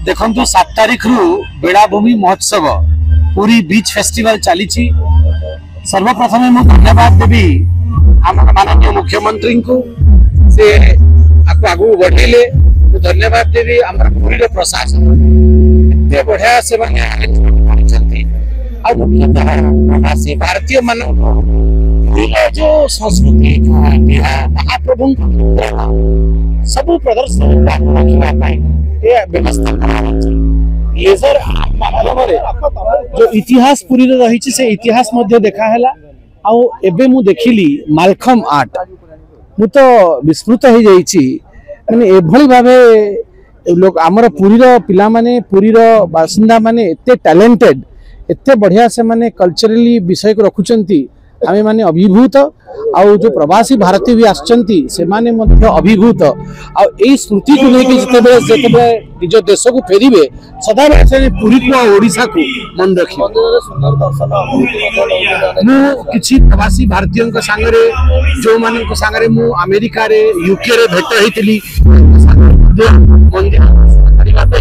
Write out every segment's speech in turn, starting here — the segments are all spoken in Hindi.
देखु 7 तारीख रु बेलाभूमि महोत्सव पूरी बीच फेस्टिवल चली। सर्वप्रथम मु धन्यवाद देवी आम माननीय मुख्यमंत्री को से आगू बढ़ेले। धन्यवाद देवी आम पूरी प्रशासन एत बढ़िया से मुख्यतः भारतीय मान जो संस्कृति महाप्रभु सब प्रदर्शन व्यवस्था लेजर माध्यम जो इतिहास पूरी रही से इतिहास देखाला। एबे मु देखिली मालखम आर्ट मु तो विस्मृत हो जाइए। माने एभली भावे लोग आमर पुरीर पिला माने पुरीर बासिंदा माने एते टैलेंटेड एते बढ़िया से माने कल्चरली विषय को रखुचंती। आमे माने अभिभूत आउ जो प्रवासी भारतीय भी आछंती से माने मध्य अभिभूत आ एई स्मृति को लेके जते निज देश को फेरिबे सदा से पुरी को ओडिसा को मन रखियो। सुंदर दर्शन मु किछि प्रवासी भारतीय को संगरे जो मानन को संगरे मु अमेरिका रे यूके रे भेट हेतिली मंदिर करिबा पे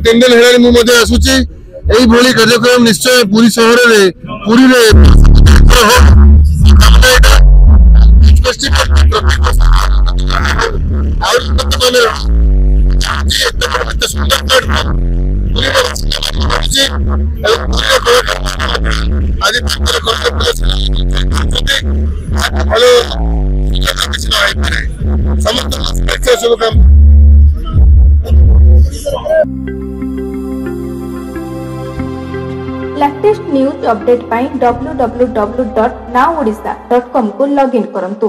टेंडल हेलानी मुझे आसूची यही भली कार्यक्रम निश्चय पूरी सहर रे पूरी रे लेटेस्ट न्यूज अपडेट पाई www.nowodisha.com को लॉगिन करंतु।